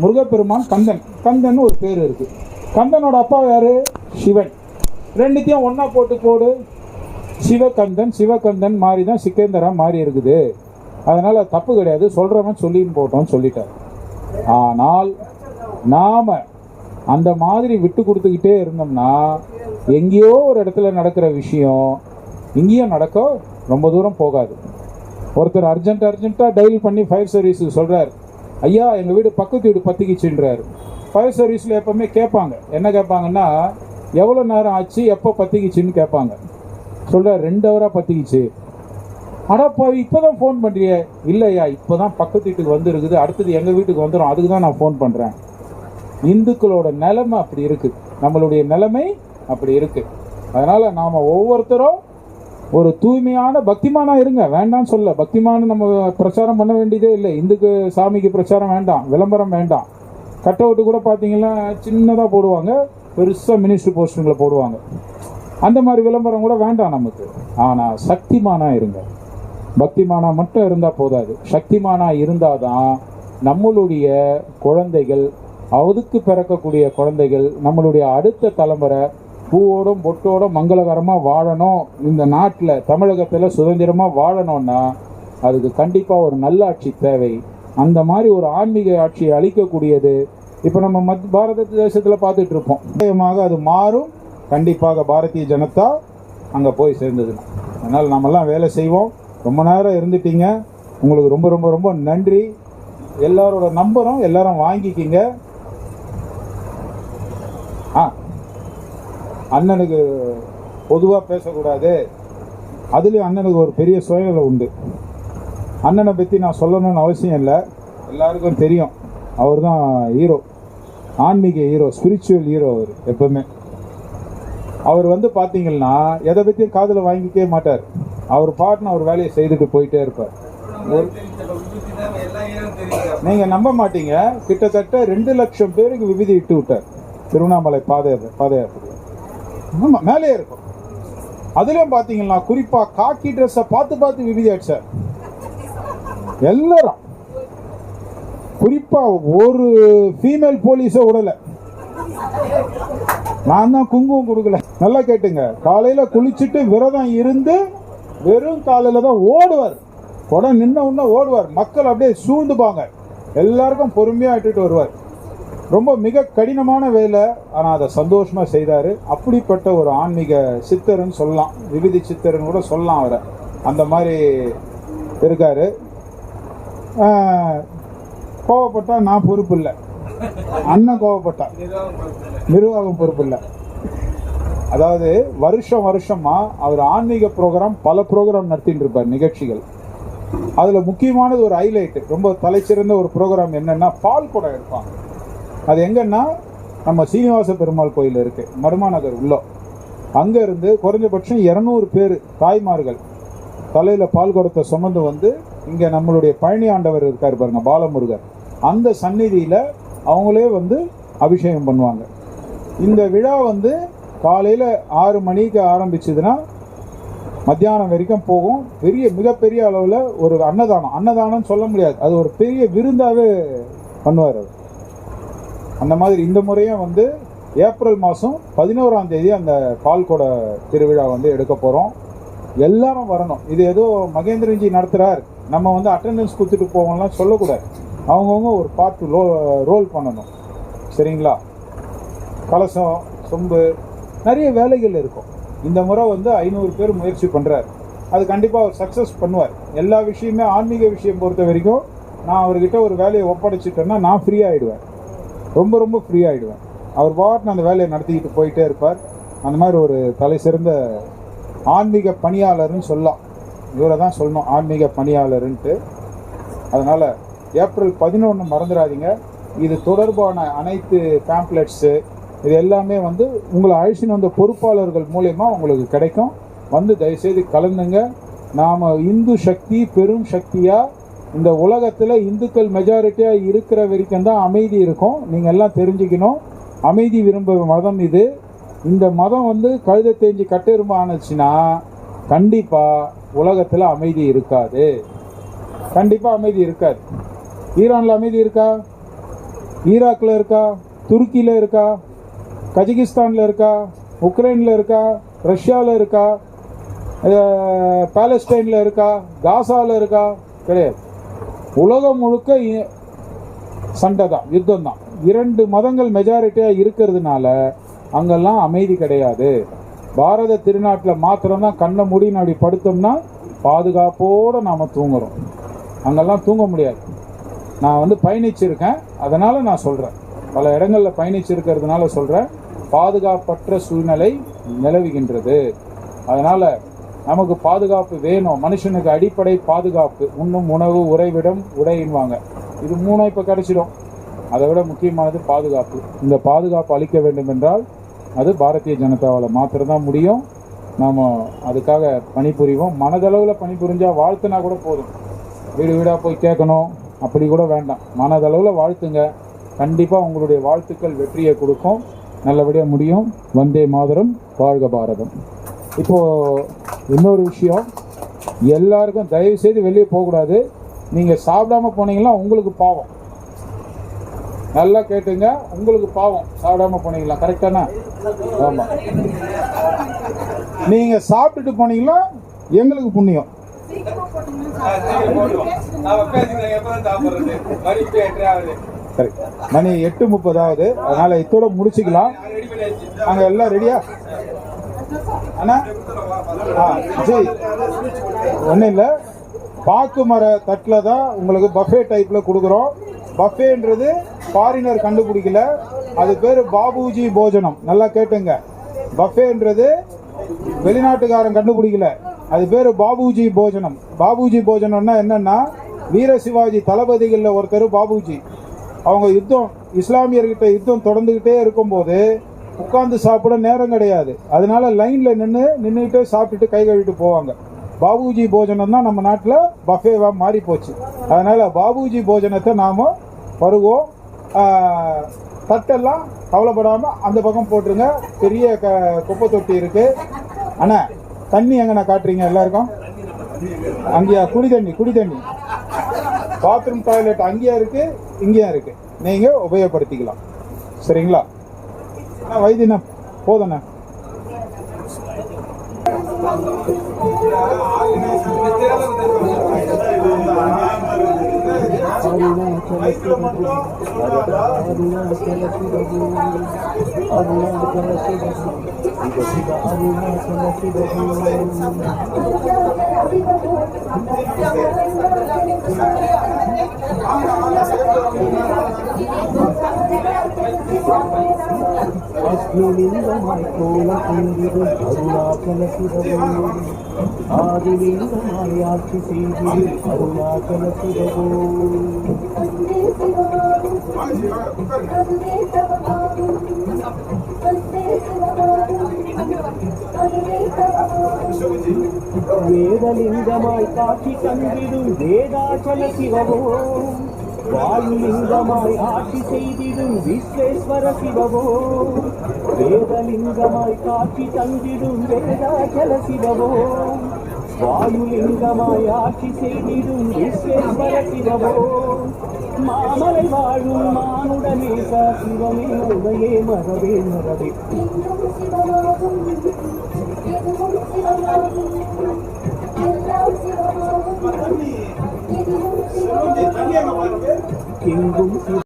முருகப்பெருமான் கந்தன், கந்தன் ஒரு பேர் இருக்குது. கந்தனோட அப்பா யார்? சிவன். ரெண்டுத்தையும் ஒன்றா போடு, சிவகந்தன். சிவகந்தன் மாறி தான் சிக்கந்தரா மாறி இருக்குது. அதனால் தப்பு கிடையாது, சொல்கிறவன் சொல்லின்னு போட்டோம்னு சொல்லிட்டார். ஆனால் நாம் அந்த மாதிரி விட்டு கொடுத்துக்கிட்டே இருந்தோம்னா எங்கேயோ ஒரு இடத்துல நடக்கிற விஷயம் இங்கேயும் நடக்க ரொம்ப தூரம் போகாது. ஒருத்தர் அர்ஜென்ட்டாக டயல் பண்ணி ஃபயர் சர்வீஸுக்கு சொல்கிறார், ஐயா எங்கள் வீடு பக்கத்து வீடு பற்றிக்கிச்சுன்றார். ஃபயர் சர்வீஸில் எப்போவுமே கேட்பாங்க, என்ன கேட்பாங்கன்னா, எவ்வளோ நேரம் ஆச்சு, எப்போ பற்றிக்கிச்சின்னு கேட்பாங்க. சொல்கிறார் 2 ஹவராக பற்றிக்கிச்சு. அடப்பா இப்போ தான் ஃபோன் பண்ணுறியே? இல்லையா, இப்போ தான் பக்கத்து வீட்டுக்கு வந்துருக்குது, அடுத்தது எங்கள் வீட்டுக்கு வந்துடும், அதுக்கு தான் நான் ஃபோன் பண்ணுறேன். இந்துக்களோட நிலைமை அப்படி இருக்குது, நம்மளுடைய நிலைமை அப்படி இருக்குது. அதனால் நாம் ஒவ்வொருத்தரும் ஒரு தூய்மையான பக்திமானாக இருங்க, வேண்டாம்னு சொல்ல. பக்திமான நம்ம பிரச்சாரம் பண்ண வேண்டியதே இல்லை. இந்துக்கு சாமிக்கு பிரச்சாரம் வேண்டாம், விளம்பரம் வேண்டாம். கட் அவுட்டு கூட பார்த்தீங்கன்னா சின்னதாக போடுவாங்க, பெருசாக மினிஸ்ட்ரி போஸ்டிங்கில் போடுவாங்க. அந்த மாதிரி விளம்பரம் கூட வேண்டாம் நமக்கு. ஆனால் சக்திமானாக இருங்க. பக்திமானா மட்டும் இருந்தால் போதாது, சக்திமானா இருந்தால் தான் நம்மளுடைய குழந்தைகள், அவதுக்கு பிறக்கக்கூடிய குழந்தைகள், நம்மளுடைய அடுத்த தலைமுறை பூவோடும் பொட்டோடும் மங்களகரமாக வாழணும், இந்த நாட்டில் தமிழகத்தில் சுதந்திரமாக வாழணும்னா அதுக்கு கண்டிப்பாக ஒரு நல்ல ஆட்சி தேவை. அந்த மாதிரி ஒரு ஆன்மீக ஆட்சியை அளிக்கக்கூடியது இப்போ நம்ம பாரத தேசத்தில் பார்த்துட்டு இருப்போம். நிச்சயமாக அது மாறும், கண்டிப்பாக பாரதிய ஜனதா அங்கே போய் சேர்ந்ததுன்னா. அதனால் நம்மெல்லாம் வேலை செய்வோம். ரொம்ப நேரம் இருந்துட்டீங்க, உங்களுக்கு ரொம்ப ரொம்ப ரொம்ப நன்றி. எல்லாரோட நம்பரும் எல்லாரும் வாங்கிக்கிங்க. அண்ணனுக்கு பொதுவாக பேசக்கூடாது, அதுலேயும் அண்ணனுக்கு ஒரு பெரிய சுயநலம் உண்டு. அண்ணனை பற்றி நான் சொல்லணும்னு அவசியம் இல்லை, எல்லாருக்கும் தெரியும். அவர் தான் ஹீரோ, ஆன்மீக ஹீரோ, ஸ்பிரிச்சுவல் ஹீரோ. அவர் எப்பவுமே அவர் பார்த்தீங்கன்னா எதை பற்றியும் காதில் வாங்கிக்கவே மாட்டார். அவர் பாட்டுன்னு அவர் வேலையை செய்துட்டு போயிட்டே இருப்பார். நீங்கள் நம்ப மாட்டீங்க, கிட்டத்தட்ட 2 லட்சம் பேருக்கு விபதி இட்டு விட்டார் திருவண்ணாமலை பாத யாத்திரை. ஆமாம், மேலே இருக்கும். அதுலேயும் பார்த்தீங்கன்னா குறிப்பாக காக்கி ட்ரெஸ்ஸை பார்த்து விபதி அடிச்சார் எல்லாரும். குறிப்பாக ஒரு ஃபீமேல் போலீஸை விடலை. நான் தான் குங்குமம் கொடுக்கல. நல்லா கேட்டுங்க, காலையில் குளிச்சுட்டு விரதம் இருந்து வெறும் காலையில் தான் ஓடுவார். உடனே நின்ன உடனே ஓடுவார். மக்கள் அப்படியே சூழ்ந்துப்பாங்க. எல்லாருக்கும் பொறுமையாக இட்டுட்டு வருவார். ரொம்ப மிக கடினமான வேலை, ஆனால் அதை சந்தோஷமாக செய்தார். அப்படிப்பட்ட ஒரு ஆன்மீக சித்தர்னு சொல்லலாம், விபதி சித்தர்னு கூட சொல்லலாம் அவரை. அந்த மாதிரி இருக்கார். கோவப்பட்டா நான் பொறுப்பு இல்லை, அண்ணன் கோவப்பட்டா நிர்வாகம் பொறுப்பு இல்லை. அதாவது வருஷமா அவர் ஆன்மீக ப்ரோக்ராம், பல ப்ரோக்ராம் நடத்திட்டு இருப்பார், நிகழ்ச்சிகள். அதில் முக்கியமானது ஒரு ஹைலைட், ரொம்ப தலைச்சிறந்த ஒரு ப்ரோக்ராம் என்னன்னா, பால் குடம் எடுப்பாங்க. அது எங்கன்னா நம்ம சீனிவாச பெருமாள் கோயில் இருக்குது, மருமாநகர் உள்ள. அங்கேருந்து குறைஞ்சபட்சம் 200 பேர் தாய்மார்கள் தலையில் பால் குடத்தை சுமந்து இங்கே நம்மளுடைய பழனி ஆண்டவர் இருக்கார் பாருங்க, பாலமுருகர், அந்த சந்நிதியில் அவங்களே அபிஷேகம் பண்ணுவாங்க. இந்த விழா காலையில் 6 மணிக்கு ஆரம்பிச்சதுன்னா மத்தியானம் வரைக்கும் போகும். மிகப்பெரிய அளவில் ஒரு அன்னதானம் சொல்ல முடியாது, அது ஒரு பெரிய விருந்தாவே பண்ணுவார் அவர். அந்த மாதிரி இந்த முறையும் ஏப்ரல் மாதம் 11ஆம் தேதி அந்த பால்குட திருவிழா எடுக்க போகிறோம். எல்லாரும் வரணும். இது ஏதோ மகேந்திரன்ஜி நடத்துகிறார், நம்ம அட்டெண்டன்ஸ் கொடுத்துட்டு போவோம்லாம் சொல்லக்கூடாது. அவங்கவுங்க ஒரு பார்த்து ரோல் பண்ணணும், சரிங்களா? கலசம், சொம்பு, நிறைய வேலைகள் இருக்கும். இந்த முறை 500 பேர் முயற்சி பண்ணுறார். அது கண்டிப்பாக அவர் சக்ஸஸ் பண்ணுவார். எல்லா விஷயமே ஆன்மீக விஷயம் பொறுத்த வரைக்கும் நான் அவர்கிட்ட ஒரு வேலையை ஒப்படைச்சிட்டேன்னா நான் ஃப்ரீ ஆகிடுவேன், ரொம்ப ரொம்ப ஃப்ரீ ஆகிடுவேன். அவர் பாட்டுன்னு அந்த வேலையை நடத்திக்கிட்டு போயிட்டே இருப்பார். அந்த மாதிரி ஒரு தலை சிறந்த ஆன்மீக பணியாளர்னு சொல்லலாம். இவரை தான் சொல்லணும் ஆன்மீக பணியாளருன்ட்டு. அதனால் ஏப்ரல் 11 மறந்துடாதீங்க. இது தொடர்பான அனைத்து பேம்ப்ளெட்ஸு இது எல்லாமே உங்களை அழைச்சின்னு வந்த பொறுப்பாளர்கள் மூலயமா உங்களுக்கு கிடைக்கும். தயவுசெய்து கலந்துங்க. நாம் இந்து சக்தி பெரும் சக்தியாக இந்த உலகத்தில் இந்துக்கள் மெஜாரிட்டியாக இருக்கிற வரைக்கும் தான் அமைதி இருக்கும். நீங்கள் எல்லாம் தெரிஞ்சுக்கணும். அமைதி விரும்ப மதம் இது. இந்த மதம் கழுதை தேஞ்சு கட்டெரும்பு ஆணுச்சுன்னா கண்டிப்பாக உலகத்தில் அமைதி இருக்காது. கண்டிப்பாக அமைதி இருக்காது. ஈரானில் அமைதி இருக்கா? ஈராக்கில் இருக்கா, துருக்கியில் இருக்கா, கஜகிஸ்தானில் இருக்கா, உக்ரைனில் இருக்கா, ரஷ்யாவில் இருக்கா, பாலஸ்டைனில் இருக்கா, காசாவில் இருக்கா? கிடையாது. உலகம் முழுக்க சண்டை தான், யுத்தம் தான். 2 மதங்கள் மெஜாரிட்டியாக இருக்கிறதுனால அங்கெல்லாம் அமைதி கிடையாது. பாரத திருநாட்டில் மாத்திரம்தான் கண்ணை மூடி அப்படி படுத்தோம்னா பாதுகாப்போடு நாம் தூங்குறோம். அங்கெல்லாம் தூங்க முடியாது. நான் பயணிச்சிருக்கேன், அதனால் நான் சொல்கிறேன். பல இடங்களில் பயணிச்சிருக்கிறதுனால சொல்கிறேன். பாதுகாப்பற்ற சூழ்நிலை நிலவுகின்றது. அதனால் நமக்கு பாதுகாப்பு வேணும். மனுஷனுக்கு அடிப்படை பாதுகாப்பு. உண்ணும் உணவு, உறைவிடம், உடையின்வாங்க. இது 3 இப்போ கிடைச்சிடும். அதை விட முக்கியமானது பாதுகாப்பு. இந்த பாதுகாப்பு அளிக்க வேண்டும் என்றால் அது பாரதிய ஜனதாவால் மாத்திரம்தான் முடியும். நாம் அதுக்காக பணிபுரிவோம். மனதளவில் பணிபுரிஞ்சால் வாழ்த்துனா கூட போதும். வீடு வீடாக போய் கேட்கணும் அப்படி கூட வேண்டாம். மனதளவில் வாழ்த்துங்க. கண்டிப்பாக உங்களுடைய வாழ்த்துக்கள் வெற்றியை கொடுக்கும். நல்லபடியாக முடியும். வந்தே மாதரம், வாழ்க பாரதம். இப்போது இன்னொரு விஷயம், எல்லாருக்கும் தயவு செய்து வெளியே போகக்கூடாது. நீங்கள் சாப்பிடாம போனீங்கன்னா உங்களுக்கு பாவம். நல்லா கேட்டுங்க, உங்களுக்கு பாவம் சாப்பிடாம போனீங்களா? கரெக்டானா? ஆமாம். நீங்கள் சாப்பிட்டுட்டு போனீங்களா எங்களுக்கு புண்ணியம். மணி 8:30 ஆகுது. அதனால இதோட முடிச்சுக்கலாம். அங்க எல்லாம் ரெடியா? அண்ணா ஜி ஒன்றும் இல்லை, பாக்கு மர தட்டில் தான் உங்களுக்கு பஃபே டைப்பில் கொடுக்குறோம். பஃபேன்றது ஃபாரினர் கண்டுபிடிக்கல, அது பேர் பாபுஜி போஜனம். நல்லா கேட்டுங்க, பஃபேன்றது வெளிநாட்டுக்காரன் கண்டுபிடிக்கல, அது பேர் பாபுஜி போஜனம். பாபுஜி போஜனம்னா என்னன்னா, வீர சிவாஜி தளபதிகளில் ஒருத்தர் பாபுஜி. அவங்க யுத்தம், இஸ்லாமியர்கிட்ட யுத்தம் தொடர்ந்துக்கிட்டே இருக்கும்போது உட்காந்து சாப்பிட நேரம் கிடையாது. அதனால லைனில் நின்றுட்டு சாப்பிட்டுட்டு கை கழுவிட்டு போவாங்க. பாபுஜி போஜனம் தான் நம்ம நாட்டில் பஃபேவா மாறி போச்சு. அதனால பாபுஜி போஜனத்தை நாம பருவோம். தட்டெல்லாம் கவலைப்படாமல் அந்த பக்கம் போட்டுருங்க. பெரிய குப்பை தொட்டி இருக்கு. அண்ணா தண்ணி எங்கண்ணா காட்டுறீங்க எல்லாருக்கும்? அங்கேயா? குடி தண்ணி பாத்ரூம் டாய்லெட் அங்கேயா இருக்கு, இங்கேயா இருக்கு. நீங்க உபயோகப்படுத்திக்கலாம். சரிங்களா? வைத்தியண்ணா போதண்ணா. அஸ்மிலிங்கமாய் கோலம் கொண்டிடும் அருணாச்சல சிவபோ, ஆதிலிங்கமாய் ஆட்சி செய்திடும் அருணாச்சல சிவபோ. வேதலிங்கமாய் காட்சி தந்திடும் வேதாச்சல சிவபோ, வாயுலிங்கமாய் ஆட்சி செய்திடும் விஸ்வேஸ்வர சிவபோ. வேதலிங்கமாய் காட்சி தந்திடும் வேதாச்சல சிவபோ, வாயுலிங்கமாய் ஆட்சி செய்திடும் விஸ்வேஸ்வர சிவபோ. மாமலை வாழும் மானுடனேச சிவமே உடையே மரபே மரபே. எங்கும்